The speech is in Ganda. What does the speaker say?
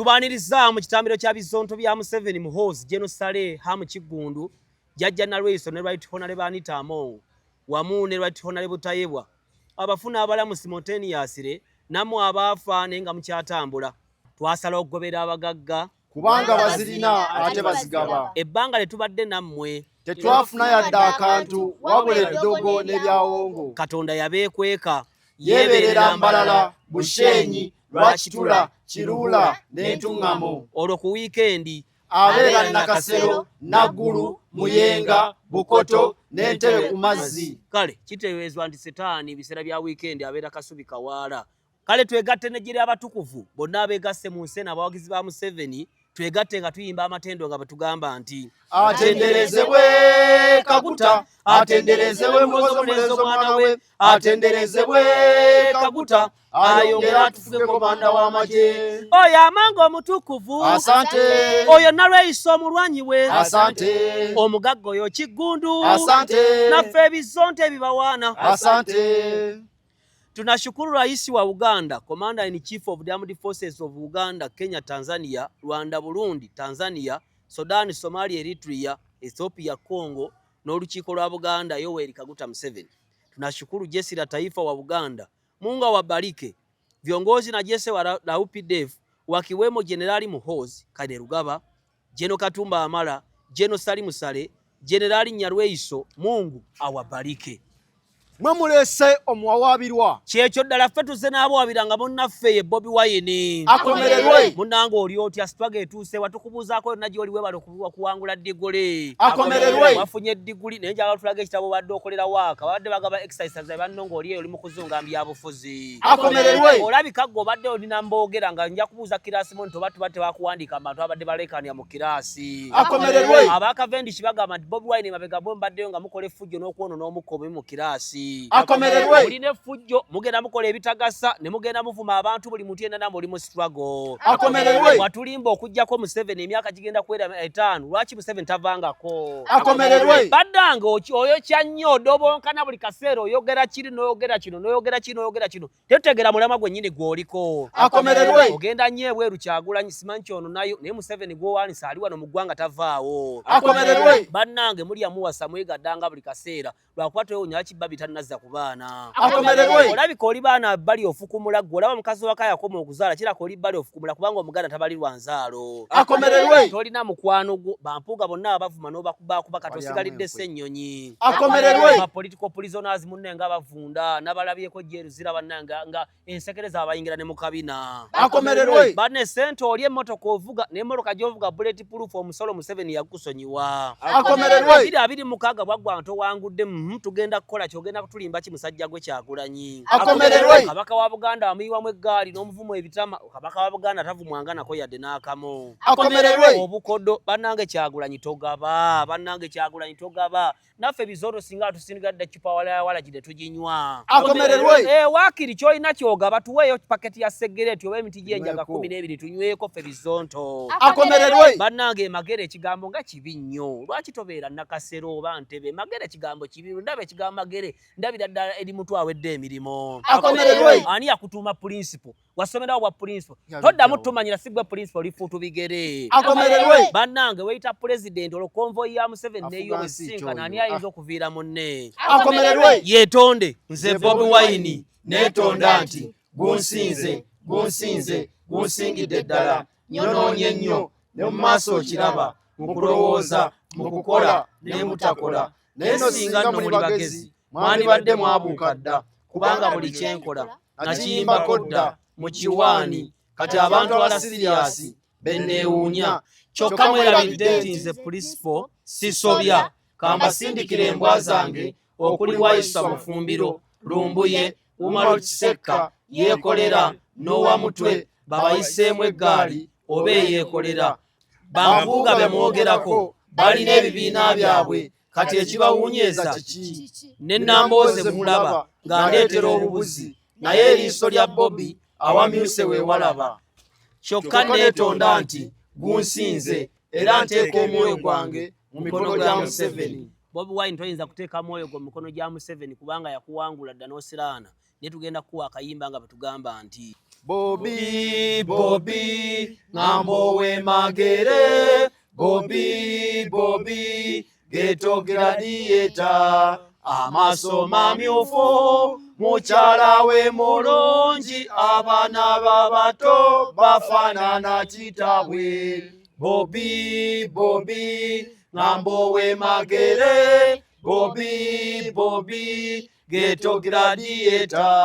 Tubaniriza mu kitambiro kya bizonto bya Museveni Muhoozi Genosale Hamu Kigundu Jajja Nalweyiso ne Right Honorable Anita Among wamu ne Right Honorable Butayebwa abafuna abalamu simultaneously namwe abafa nenga mukyatambula twasala okugobera abagagga kubanga bazirina ate bazigaba ebbanga letubadde nammwe tetwafuna yadde akantu wabula eddogo n'ebyawongo Katonda yabeekweka yeeberera Mbalala Bushenyi Lwakitula Kirula n'Entuŋŋamo olwo ku wiikendi abeera Nakasero Naggulu Muyenga Bukoto n'Entebe ku mazzi kale kitegeezwa nti setaani biseera bya wiikendi abeera Kasubi Kawaala kale twegatte n'ejjira abatukuvu bonna abeegasse mu nsena abawagizi ba Museveni twegatte nga tuyimba amatendo nga batugamba nti atenderezebwe Kaguta atenderezebwe Mulozo mwana we atenderezebwe Kaguta ayongera atufuge komanda w'amagye oyo Amango omutukuvu asante oyo Nalweyiso omulwanyi we asante omugagga oyo Kigundu asante naffe ebizonto ebibawaana asante. Tunashukuru Rais wa Uganda, Commander in Chief of the Armed Forces of Uganda, Kenya, Tanzania, Rwanda, Burundi, Tanzania, Sudan, Somalia, Eritrea, Ethiopia, Congo, n'olukiiko lwa Buganda Yoweri Kaguta Museveni. Tunashukuru jeshi la taifa wa Uganda. Mungu awabariki. Viongozi na jeshi la UPDF wakiwemo Jenerali Muhoozi Kainerugaba, General Katumba Amara, General Salim Sale, Jenerali Nalweyiso, Mungu awabariki. Mwamulese omuwawabirwa kyekyo ddala ffe tuzze n'abawabiranga munnaffe ye Bobi Wine akomererwe munnange oli otya sitwaga etuuse watukubuuzaako yonna gy'oli webala okuwangula diguli akomererwe wafunye diguli naye njagala tulaga ekitabo badde okolera waaka babadde bagaba exercise banno ng'oli oli mu kuzunga byabufuzi akomererwe olabika gwe obadde olina mboogera nga nja kubuuza kiraasi mu nti oba tuba tebakuwandiika abantu abadde baleekaanira mu kiraasi akomererwe abakavendishi bagamba nti Bobi Wine mabega bwe mbaddeyo nga mukola effujjo n'okwonoona omukomi mu kiraasi akomererwe muline fujjo mugenda mukola ebitagasa ne mugenda muvuma abantu buli muntu yenna namwe oli mu struggle akomererwe watulimba okujjako Museveni emyaka gigenda kwera 5 lwaki Museveni tavangako akomererwe baddanga oyo kyannyo odobonkana buli kaseera oyogera kiri n'oyogera kino n'oyogera kino n'oyogera kino tetutegera mulama gwennyini gw'oliko akomererwe ogenda nnyo ebweru Kyagulanyi simanyi kyono nayo naye Museveni gw'owaanisa ali wano mu ggwanga tavaawo akomererwe bannange mulya muwasa mwegaddanga buli kaseera lwakuba toyonya kibba bitanazza ku baana akomererwe olabika oli baana bali ofukumula gwe olaba mukazi wa kaya akoma okuzaala kirako oli bali ofukumula kubanga omuganda tabali lwa nzaalo akomererwe tolina mukwano gwo bampuuga bonna abavuma n'obakubakuba katosigalidde ssennyonyi akomererwe political prisoners munne nga bavunda n'abalabyeko jeruzira bannange nga ensekereza abayingira ne mu kabina akomererwe banne sente oli emmotoka ovuga n'emmotoka gy'ovuga bullet proof omusolo Museveni yakusonyiwa akomererwe 26 bwaggwa ntowangudde tugenda kukola kyogenda kutulimba kimusajja gwe Kyagulanyi akomererwe kabaka wa Buganda amuyiwamu eggaali n'omuvumo ebitama kabaka wa Buganda tavumwanga nako yadde n'akamu akomererwe obukodo bannange Kyagulanyi togaba bannange Kyagulanyi togaba naffe bizoro singa tusingadde chupa wala jide tujinywa akomererwe wakiri kyolina kyogaba tuweeyo paketi ya segereti oba emiti gy'enjaga 12 tunyweko ffe bizonto akomererwe bannange magere ekigambo nga kibi nnyo lwaki tobeera Nakasero oba Ntebe magere ekigambo kibi ndaba ekigambo magere ndabira ddala eri mutu awedde emirimu akomererwe ani yakutuuma principal wasomerawo bwa principal toddamu tumanyira sigwe principal lifuutu bigere akomererwe bannange weyita president olwo konvoyi ya Museveni neyo bwesinka ani ayinza okuviira munne akomererwe yetonde nze Bobi Wine netonda nti gunsinze gunsingidde ddala nyonoonye nnyo ne mu maaso okiraba mu kulowooza mu kukola ne mutakola naye no singa nno muli bagezi mwandibadde mwabuuka dda kubanga buli kyenkola nakiyimbako dda mu kiwaani kati abantu abala siriyasi benneewuunya kyokka mwerabidde nti nze principal sisobya kambasindikira embwa zange okuli Waisa Mufumbiro Lumbuye Umaru Kisekka yeekolera n'owa Mutwe babayiseemu eggaali oba eyeekolera bampuuga be mwogerako balina ebibiina byabwe kati ekibawuunyeeza kiki ne Nambooze mulaba ng'andeetera obubuzi naye eriiso lya Bobi awamyuse weewalaba kyokka neetonda nti gunsinze era nteeka omwoyo gwange mu mikono gya Museveni Bobi Wine toyinza kuteeka mwoyo gwo mu mikono gya Museveni kubanga yakuwangula dda n'osiraana ne tugenda kuwa akayimba nga batugamba nti Bobi, Bobi, Ngambo we Magere, Bobi, Bobi, Ghetto Gladiator, amaso mamyufu, mukyala we mulungi, abaana babato bafaanana kitaabwe. Bobi, Bobi, Ngambo we Magere, Bobi, Bobi, Ghetto Gladiator.